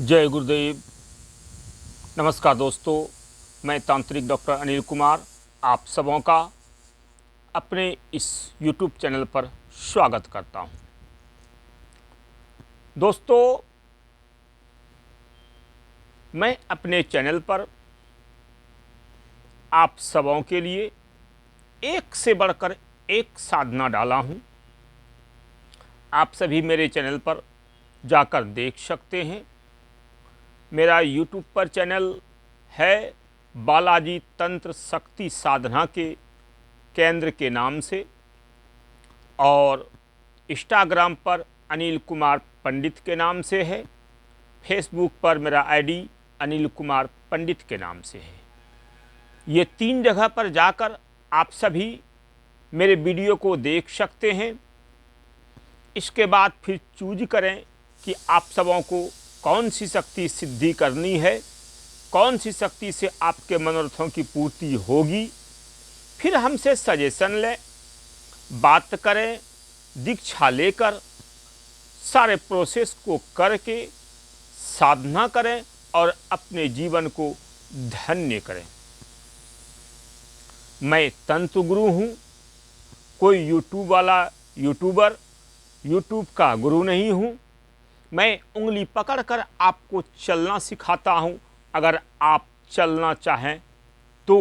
जय गुरुदेव। नमस्कार दोस्तों, मैं तांत्रिक डॉक्टर अनिल कुमार आप सबों का अपने इस YouTube चैनल पर स्वागत करता हूं। दोस्तों, मैं अपने चैनल पर आप सबों के लिए एक से बढ़कर एक साधना डाला हूं। आप सभी मेरे चैनल पर जाकर देख सकते हैं। मेरा YouTube पर चैनल है बालाजी तंत्र शक्ति साधना के केंद्र के नाम से, और इंस्टाग्राम पर अनिल कुमार पंडित के नाम से है। फेसबुक पर मेरा आईडी अनिल कुमार पंडित के नाम से है। ये 3 जगह पर जाकर आप सभी मेरे वीडियो को देख सकते हैं। इसके बाद फिर चूज करें कि आप सबों को कौन सी शक्ति सिद्धि करनी है, कौन सी शक्ति से आपके मनोरथों की पूर्ति होगी। फिर हमसे सजेशन लें, बात करें, दीक्षा लेकर सारे प्रोसेस को करके साधना करें और अपने जीवन को धन्य करें। मैं तंत्र गुरु हूँ, कोई यूट्यूबर यूट्यूब का गुरु नहीं हूँ। मैं उंगली पकड़कर आपको चलना सिखाता हूँ। अगर आप चलना चाहें तो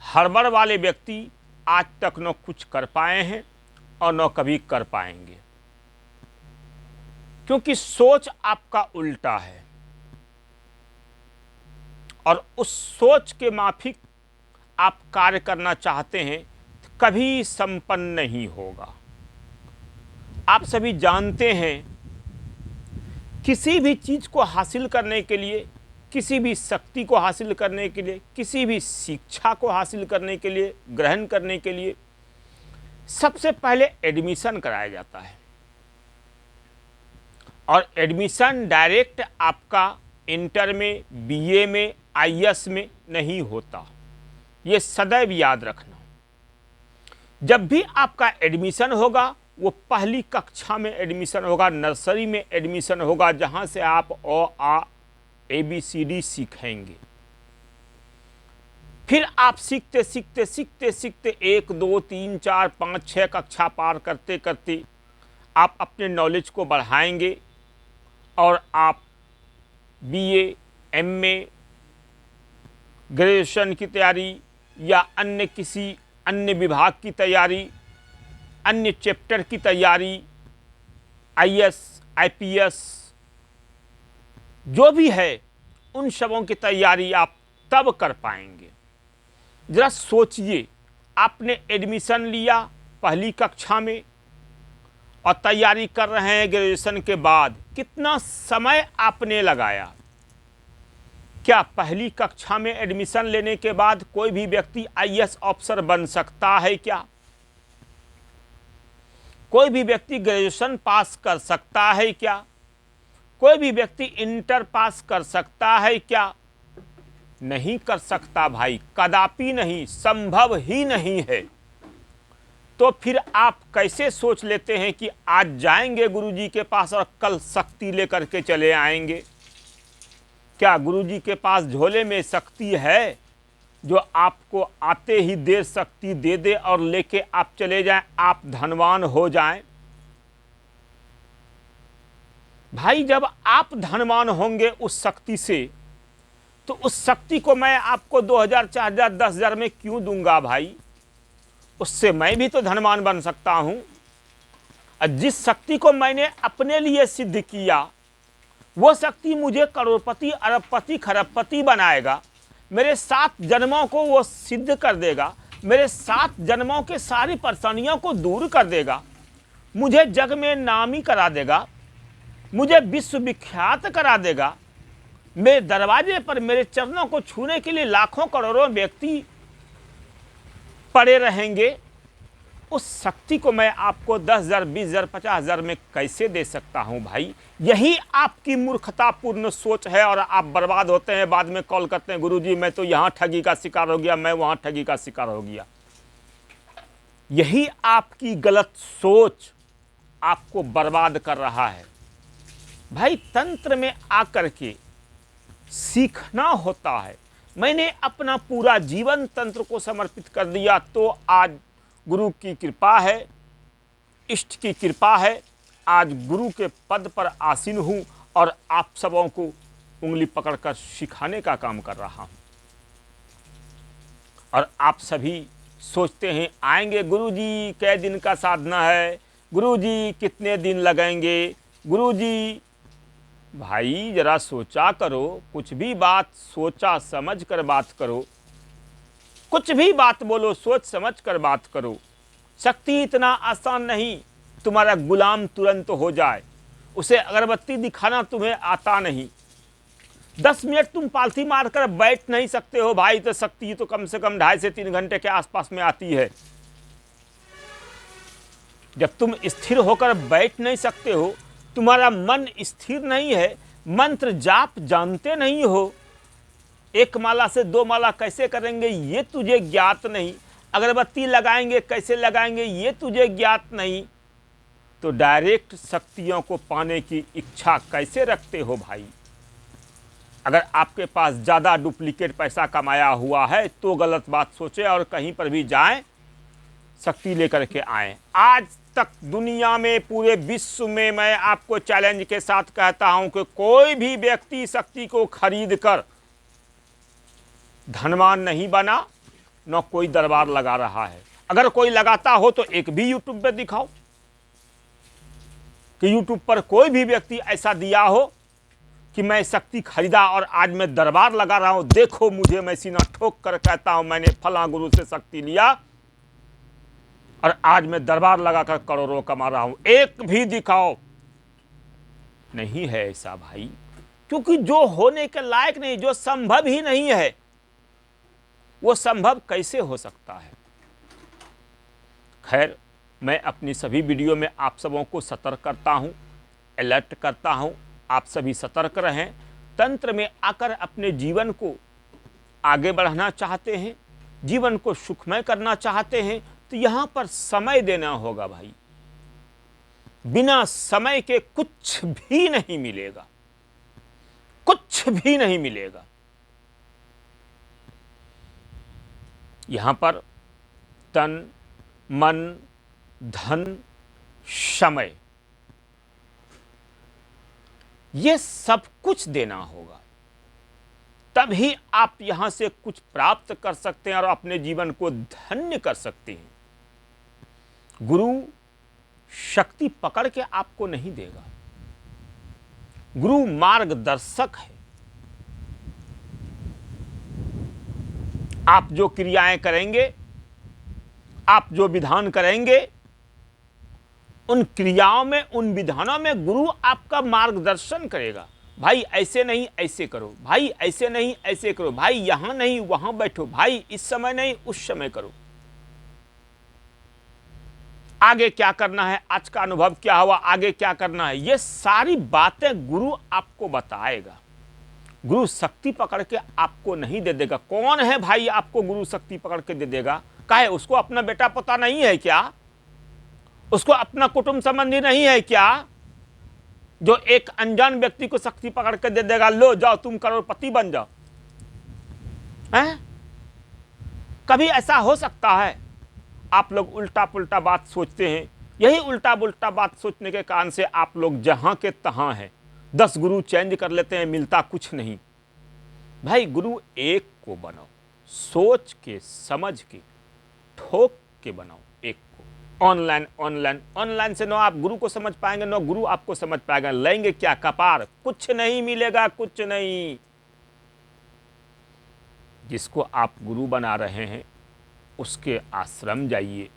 हड़बड़ वाले व्यक्ति आज तक न कुछ कर पाए हैं और न कभी कर पाएंगे, क्योंकि सोच आपका उल्टा है और उस सोच के माफिक आप कार्य करना चाहते हैं तो कभी संपन्न नहीं होगा। आप सभी जानते हैं, किसी भी चीज़ को हासिल करने के लिए, किसी भी शक्ति को हासिल करने के लिए, किसी भी शिक्षा को हासिल करने के लिए, ग्रहण करने के लिए सबसे पहले एडमिशन कराया जाता है। और एडमिशन डायरेक्ट आपका इंटर में, बीए में, आईएएस में नहीं होता। ये सदैव याद रखना। जब भी आपका एडमिशन होगा वो पहली कक्षा में एडमिशन होगा, नर्सरी में एडमिशन होगा, जहां से आप अ आ ABCD सीखेंगे। फिर आप सीखते सीखते सीखते सीखते 1 2 3 4 5 6 कक्षा पार करते करते आप अपने नॉलेज को बढ़ाएंगे और आप BA, MA, ग्रेजुएशन की तैयारी या अन्य किसी अन्य विभाग की तैयारी, अन्य चैप्टर की तैयारी, IAS, IPS जो भी है, उन सबों की तैयारी आप तब कर पाएंगे। जरा सोचिए, आपने एडमिशन लिया पहली कक्षा में और तैयारी कर रहे हैं ग्रेजुएशन के बाद, कितना समय आपने लगाया। क्या पहली कक्षा में एडमिशन लेने के बाद कोई भी व्यक्ति IAS ऑफिसर बन सकता है क्या? कोई भी व्यक्ति ग्रेजुएशन पास कर सकता है क्या? कोई भी व्यक्ति इंटर पास कर सकता है क्या? नहीं कर सकता भाई, कदापि नहीं, संभव ही नहीं है। तो फिर आप कैसे सोच लेते हैं कि आज जाएंगे गुरुजी के पास और कल शक्ति लेकर के चले आएंगे? क्या गुरुजी के पास झोले में शक्ति है जो आपको आते ही देर शक्ति दे दे और लेके आप चले जाएं, आप धनवान हो जाएं? भाई, जब आप धनवान होंगे उस शक्ति से, तो उस शक्ति को मैं आपको 2000, 4000, 10,000 में क्यों दूंगा भाई? उससे मैं भी तो धनवान बन सकता हूं। और जिस शक्ति को मैंने अपने लिए सिद्ध किया, वो शक्ति मुझे करोड़पति, अरबपति, खरबपति बनाएगा। मेरे 7 जन्मों को वो सिद्ध कर देगा। मेरे 7 जन्मों के सारी परेशानियों को दूर कर देगा। मुझे जग में नामी करा देगा, मुझे विश्व विख्यात करा देगा। मेरे दरवाजे पर मेरे चरणों को छूने के लिए लाखों करोड़ों व्यक्ति पड़े रहेंगे। उस शक्ति को मैं आपको 10,000, 20,000, 50,000 में कैसे दे सकता हूं भाई? यही आपकी मूर्खतापूर्ण सोच है और आप बर्बाद होते हैं। बाद में कॉल करते हैं, गुरुजी मैं तो यहां ठगी का शिकार हो गया, मैं वहां ठगी का शिकार हो गया। यही आपकी गलत सोच आपको बर्बाद कर रहा है। भाई तंत्र में आकर के सीखना होता है। मैंने अपना पूरा जीवन तंत्र को समर्पित कर दिया, तो आज गुरु की कृपा है, इष्ट की कृपा है, आज गुरु के पद पर आसीन हूं और आप सबों को उंगली पकड़कर सिखाने का काम कर रहा हूं। और आप सभी सोचते हैं आएंगे गुरुजी, कै दिन का साधना है, गुरुजी कितने दिन लगेंगे, गुरुजी। भाई जरा सोचा करो, कुछ भी बात सोचा समझ कर बात करो, कुछ भी बात बोलो सोच समझ कर बात करो। शक्ति इतना आसान नहीं तुम्हारा गुलाम तुरंत हो जाए, उसे अगरबत्ती दिखाना तुम्हें आता नहीं। 10 मिनट तुम पालथी मारकर बैठ नहीं सकते हो भाई, तो शक्ति तो कम से कम 2.5 से 3 घंटे के आसपास में आती है। जब तुम स्थिर होकर बैठ नहीं सकते हो, तुम्हारा मन स्थिर नहीं है, मंत्र जाप जानते नहीं हो, 1 माला से 2 माला कैसे करेंगे ये तुझे ज्ञात नहीं, अगरबत्ती लगाएंगे कैसे लगाएंगे ये तुझे ज्ञात नहीं, तो डायरेक्ट शक्तियों को पाने की इच्छा कैसे रखते हो भाई। अगर आपके पास ज़्यादा डुप्लीकेट पैसा कमाया हुआ है तो गलत बात सोचे और कहीं पर भी जाएं, शक्ति लेकर के आएं। आज तक दुनिया में, पूरे विश्व में मैं आपको चैलेंज के साथ कहता हूं कि कोई भी व्यक्ति शक्ति को खरीद कर धनवान नहीं बना, न कोई दरबार लगा रहा है। अगर कोई लगाता हो तो एक भी यूट्यूब पे दिखाओ कि यूट्यूब पर कोई भी व्यक्ति ऐसा दिया हो कि मैं शक्ति खरीदा और आज मैं दरबार लगा रहा हूं, देखो मुझे, मैं सीना ठोक कर कहता हूं मैंने फला गुरु से शक्ति लिया और आज मैं दरबार लगाकर करोड़ों कमा रहा हूं। एक भी दिखाओ। नहीं है ऐसा भाई, क्योंकि जो होने के लायक नहीं, जो संभव ही नहीं है, वो संभव कैसे हो सकता है। खैर, मैं अपनी सभी वीडियो में आप सबों को सतर्क करता हूं, अलर्ट करता हूं, आप सभी सतर्क रहें। तंत्र में आकर अपने जीवन को आगे बढ़ाना चाहते हैं, जीवन को सुखमय करना चाहते हैं, तो यहां पर समय देना होगा भाई। बिना समय के कुछ भी नहीं मिलेगा, कुछ भी नहीं मिलेगा। यहां पर तन, मन, धन, समय, ये सब कुछ देना होगा, तभी आप यहां से कुछ प्राप्त कर सकते हैं और अपने जीवन को धन्य कर सकते हैं। गुरु शक्ति पकड़ के आपको नहीं देगा, गुरु मार्गदर्शक है। आप जो क्रियाएं करेंगे, आप जो विधान करेंगे, उन क्रियाओं में, उन विधानों में गुरु आपका मार्गदर्शन करेगा। भाई ऐसे नहीं ऐसे करो, भाई ऐसे नहीं ऐसे करो, भाई यहां नहीं वहां बैठो, भाई इस समय नहीं उस समय करो। आगे क्या करना है, आज का अनुभव क्या हुआ, आगे क्या करना है, ये सारी बातें गुरु आपको बताएगा। गुरु शक्ति पकड़ के आपको नहीं दे देगा। कौन है भाई आपको गुरु शक्ति पकड़ के दे देगा? काहे, उसको अपना बेटा पोता नहीं है क्या? उसको अपना कुटुंब संबंधी नहीं है क्या, जो एक अनजान व्यक्ति को शक्ति पकड़ के दे देगा, लो जाओ तुम करोड़पति बन जाओ? हैं? कभी ऐसा हो सकता है? आप लोग उल्टा पुल्टा बात सोचते हैं। यही उल्टा पुल्टा बात सोचने के कारण से आप लोग जहां के तहां हैं, 10 गुरु चेंज कर लेते हैं, मिलता कुछ नहीं। भाई गुरु एक को बनाओ, सोच के समझ के ठोक के बनाओ एक को। ऑनलाइन से न आप गुरु को समझ पाएंगे, न गुरु आपको समझ पाएगा। लेंगे क्या कपार, कुछ नहीं मिलेगा, कुछ नहीं। जिसको आप गुरु बना रहे हैं उसके आश्रम जाइए,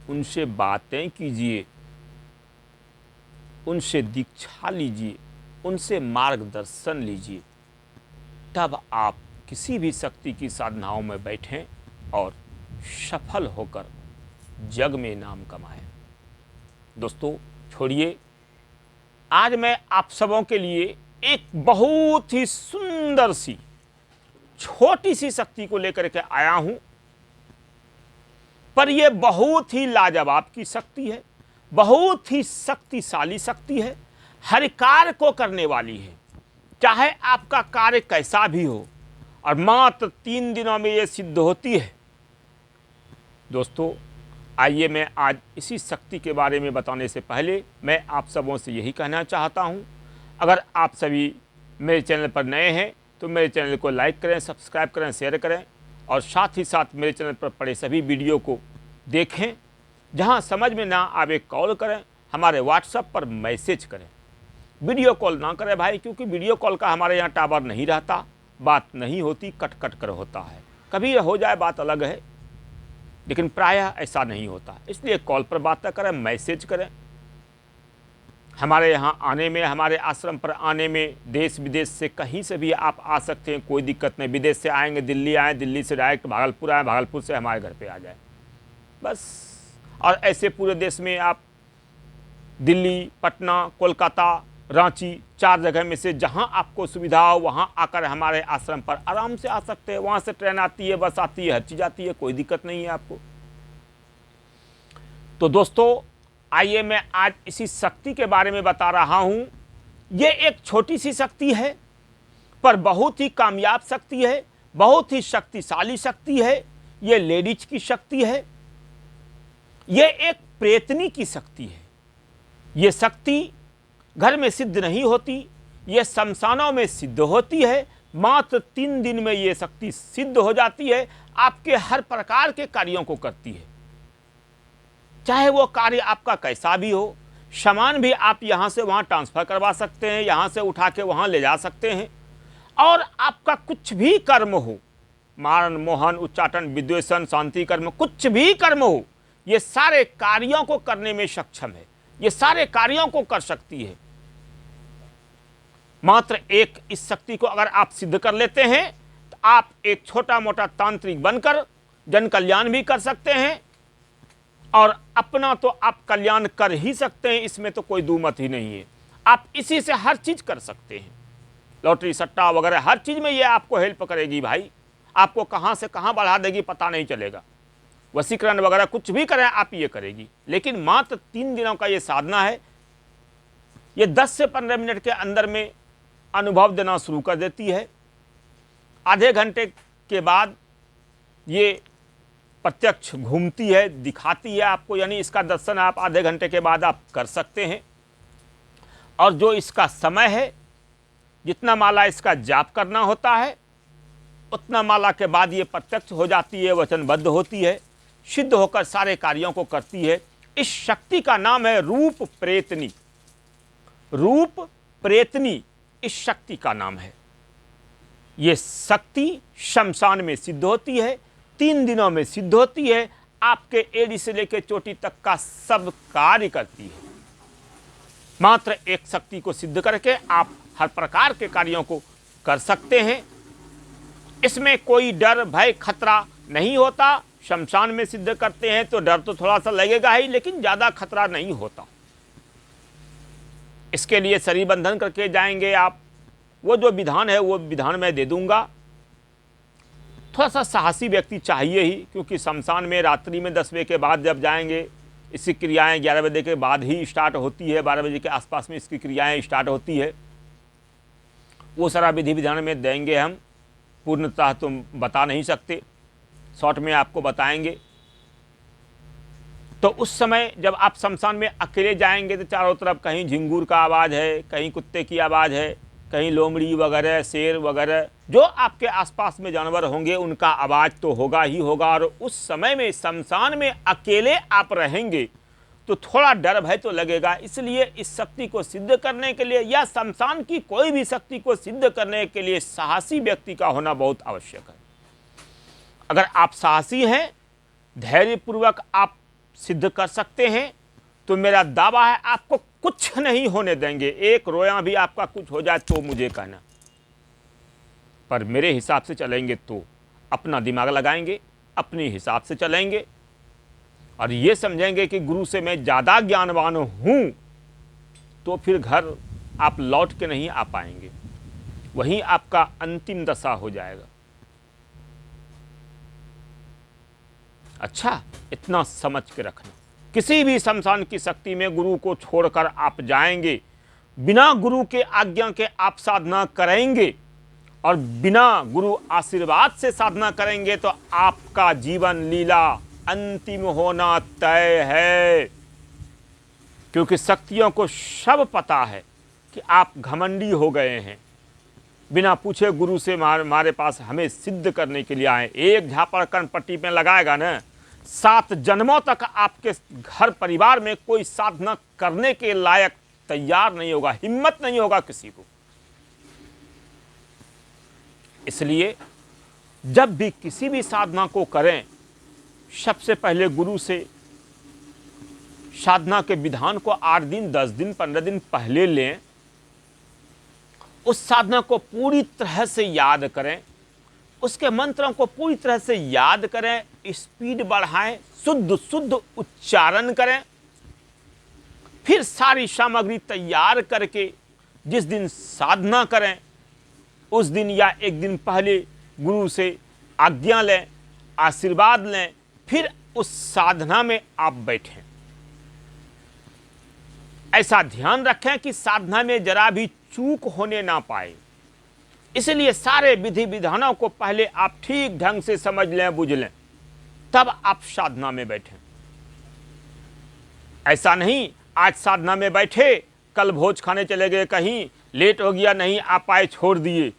उनसे बातें कीजिए, उनसे दीक्षा लीजिए, उनसे मार्गदर्शन लीजिए, तब आप किसी भी शक्ति की साधनाओं में बैठें और सफल होकर जग में नाम कमाएं। दोस्तों छोड़िए, आज मैं आप सबों के लिए एक बहुत ही सुंदर सी छोटी सी शक्ति को लेकर के आया हूं, पर यह बहुत ही लाजवाब की शक्ति है, बहुत ही शक्तिशाली शक्ति है। हर कार्य को करने वाली है, चाहे आपका कार्य कैसा भी हो, और मात्र 3 दिनों में ये सिद्ध होती है। दोस्तों, आइए मैं आज इसी शक्ति के बारे में बताने से पहले मैं आप सबों से यही कहना चाहता हूँ, अगर आप सभी मेरे चैनल पर नए हैं तो मेरे चैनल को लाइक करें, सब्सक्राइब करें, शेयर करें, और साथ ही साथ मेरे चैनल पर पड़े सभी वीडियो को देखें। जहां समझ में ना आवे कॉल करें, हमारे व्हाट्सएप पर मैसेज करें। वीडियो कॉल ना करें भाई, क्योंकि वीडियो कॉल का हमारे यहाँ टावर नहीं रहता, बात नहीं होती, कट कट कर होता है। कभी हो जाए बात अलग है, लेकिन प्रायः ऐसा नहीं होता। इसलिए कॉल पर बात करें, मैसेज करें। हमारे यहाँ आने में, हमारे आश्रम पर आने में देश विदेश से कहीं से भी आप आ सकते हैं, कोई दिक्कत नहीं। विदेश से आएंगे, दिल्ली आएँ, दिल्ली से डायरेक्ट भागलपुर आएँ, भागलपुर से हमारे घर पे आ जाए बस। और ऐसे पूरे देश में आप दिल्ली, पटना, कोलकाता, रांची, 4 जगह में से जहां आपको सुविधा हो वहां आकर हमारे आश्रम पर आराम से आ सकते हैं। वहां से ट्रेन आती है, बस आती है, हर चीज़ आती है, कोई दिक्कत नहीं है आपको। तो दोस्तों, आइए मैं आज इसी शक्ति के बारे में बता रहा हूं। ये एक छोटी सी शक्ति है, पर बहुत ही कामयाब शक्ति है, बहुत ही शक्तिशाली शक्ति है। ये लेडीज की शक्ति है, ये एक प्रेतनी की शक्ति है। ये शक्ति घर में सिद्ध नहीं होती, ये शमशानों में सिद्ध होती है। मात्र 3 दिन में ये शक्ति सिद्ध हो जाती है, आपके हर प्रकार के कार्यों को करती है। चाहे वो कार्य आपका कैसा भी हो, सामान भी आप यहाँ से वहाँ ट्रांसफ़र करवा सकते हैं, यहाँ से उठा के वहाँ ले जा सकते हैं। और आपका कुछ भी कर्म हो, मारण, मोहन, उच्चाटन, विद्वेषण, शांति कर्म, कुछ भी कर्म हो, ये सारे कार्यों को करने में सक्षम है। ये सारे कार्यों को कर सकती है। मात्र एक इस शक्ति को अगर आप सिद्ध कर लेते हैं तो आप एक छोटा मोटा तांत्रिक बनकर जन कल्याण भी कर सकते हैं, और अपना तो आप कल्याण कर ही सकते हैं, इसमें तो कोई दो मत ही नहीं है। आप इसी से हर चीज कर सकते हैं। लॉटरी, सट्टा वगैरह हर चीज में ये आपको हेल्प करेगी भाई। आपको कहां से कहां बढ़ा देगी पता नहीं चलेगा। वशीकरण वगैरह कुछ भी करें आप, ये करेगी। लेकिन मात्र 3 दिनों का ये साधना है। ये 10 से 15 मिनट के अंदर में अनुभव देना शुरू कर देती है। आधे घंटे के बाद ये प्रत्यक्ष घूमती है, दिखाती है आपको, यानी इसका दर्शन आप आधे घंटे के बाद आप कर सकते हैं। और जो इसका समय है, जितना माला इसका जाप करना होता है, उतना माला के बाद ये प्रत्यक्ष हो जाती है, वचनबद्ध होती है, सिद्ध होकर सारे कार्यों को करती है। इस शक्ति का नाम है रूप प्रेतनी। रूप प्रेतनी इस शक्ति का नाम है। ये शक्ति शमशान में सिद्ध होती है, 3 दिनों में सिद्ध होती है। आपके एड़ी से लेकर चोटी तक का सब कार्य करती है। मात्र एक शक्ति को सिद्ध करके आप हर प्रकार के कार्यों को कर सकते हैं। इसमें कोई डर, भय, खतरा नहीं होता। शमशान में सिद्ध करते हैं तो डर तो थोड़ा सा लगेगा ही, लेकिन ज़्यादा खतरा नहीं होता। इसके लिए शरीर बंधन करके जाएंगे आप, वो जो विधान है वो विधान मैं दे दूंगा। थोड़ा सा साहसी व्यक्ति चाहिए ही, क्योंकि शमशान में रात्रि में 10 बजे के बाद जब जाएंगे, इसकी क्रियाएं 11 बजे के बाद ही स्टार्ट होती है, 12 बजे के आसपास में इसकी क्रियाएं स्टार्ट होती है। वो सारा विधि विधान में देंगे हम, पूर्णतः तो बता नहीं सकते, शॉर्ट में आपको बताएंगे। तो उस समय जब आप शमशान में अकेले जाएंगे तो चारों तरफ कहीं झिंगूर का आवाज़ है, कहीं कुत्ते की आवाज़ है, कहीं लोमड़ी वगैरह, शेर वगैरह, जो आपके आसपास में जानवर होंगे उनका आवाज़ तो होगा ही होगा। और उस समय में शमशान में अकेले आप रहेंगे तो थोड़ा डर भय तो लगेगा। इसलिए इस शक्ति को सिद्ध करने के लिए, या शमशान की कोई भी शक्ति को सिद्ध करने के लिए, साहसी व्यक्ति का होना बहुत आवश्यक है। अगर आप साहसी हैं, धैर्यपूर्वक आप सिद्ध कर सकते हैं, तो मेरा दावा है आपको कुछ नहीं होने देंगे। एक रोया भी आपका कुछ हो जाए तो मुझे कहना, पर मेरे हिसाब से चलेंगे तो अपना दिमाग लगाएंगे, अपने हिसाब से चलेंगे, और ये समझेंगे कि गुरु से मैं ज़्यादा ज्ञानवान हूँ, तो फिर घर आप लौट के नहीं आ पाएंगे, वहीं आपका अंतिम दशा हो जाएगा। अच्छा, इतना समझ के रखना। किसी भी शमशान की शक्ति में गुरु को छोड़कर आप जाएंगे बिना गुरु के आज्ञा के आप साधना करेंगे और बिना गुरु आशीर्वाद से साधना करेंगे तो आपका जीवन लीला अंतिम होना तय है। क्योंकि शक्तियों को सब पता है कि आप घमंडी हो गए हैं, बिना पूछे गुरु से हमारे पास हमें सिद्ध करने के लिए आए। एक झापड़ कर्ण पट्टी में लगाएगा ना, 7 जन्मों तक आपके घर परिवार में कोई साधना करने के लायक तैयार नहीं होगा, हिम्मत नहीं होगा किसी को। इसलिए जब भी किसी भी साधना को करें, सबसे पहले गुरु से साधना के विधान को 8 दिन 10 दिन 15 दिन पहले लें, उस साधना को पूरी तरह से याद करें, उसके मंत्रों को पूरी तरह से याद करें, स्पीड बढ़ाएं, शुद्ध शुद्ध उच्चारण करें। फिर सारी सामग्री तैयार करके जिस दिन साधना करें उस दिन या एक दिन पहले गुरु से आज्ञा लें, आशीर्वाद लें, फिर उस साधना में आप बैठें। ऐसा ध्यान रखें कि साधना में जरा भी चूक होने ना पाए। इसलिए सारे विधि विधानों को पहले आप ठीक ढंग से समझ लें, बुझ लें, तब आप साधना में बैठें। ऐसा नहीं आज साधना में बैठे, कल भोज खाने चले गए, कहीं लेट हो गया, नहीं आ पाए, छोड़ दिए।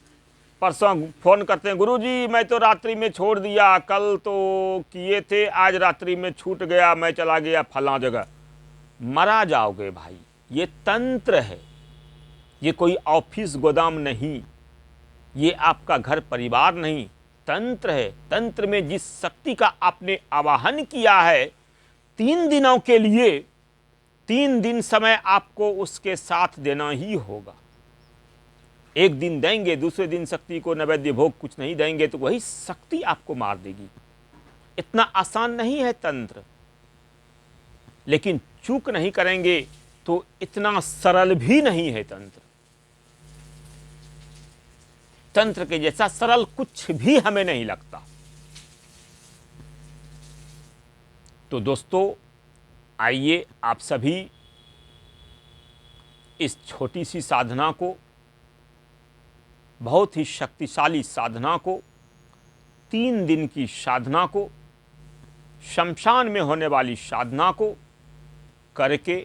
परसों फोन करते हैं, गुरुजी मैं तो रात्रि में छोड़ दिया, कल तो किए थे, आज रात्रि में छूट गया, मैं चला गया फलां जगह। मरा जाओगे भाई। ये तंत्र है, ये कोई ऑफिस गोदाम नहीं, ये आपका घर परिवार नहीं, तंत्र है। तंत्र में जिस शक्ति का आपने आवाहन किया है 3 दिनों के लिए, 3 दिन समय आपको उसके साथ देना ही होगा। एक दिन देंगे, दूसरे दिन शक्ति को नैवेद्य भोग कुछ नहीं देंगे तो वही शक्ति आपको मार देगी। इतना आसान नहीं है तंत्र, लेकिन चूक नहीं करेंगे तो इतना सरल भी नहीं है तंत्र। तंत्र के जैसा सरल कुछ भी हमें नहीं लगता। तो दोस्तों आइए आप सभी इस छोटी सी साधना को, बहुत ही शक्तिशाली साधना को, 3 दिन की साधना को, शमशान में होने वाली साधना को करके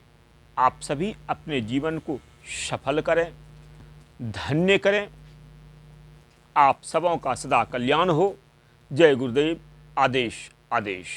आप सभी अपने जीवन को सफल करें, धन्य करें। आप सबों का सदा कल्याण हो। जय गुरुदेव। आदेश आदेश।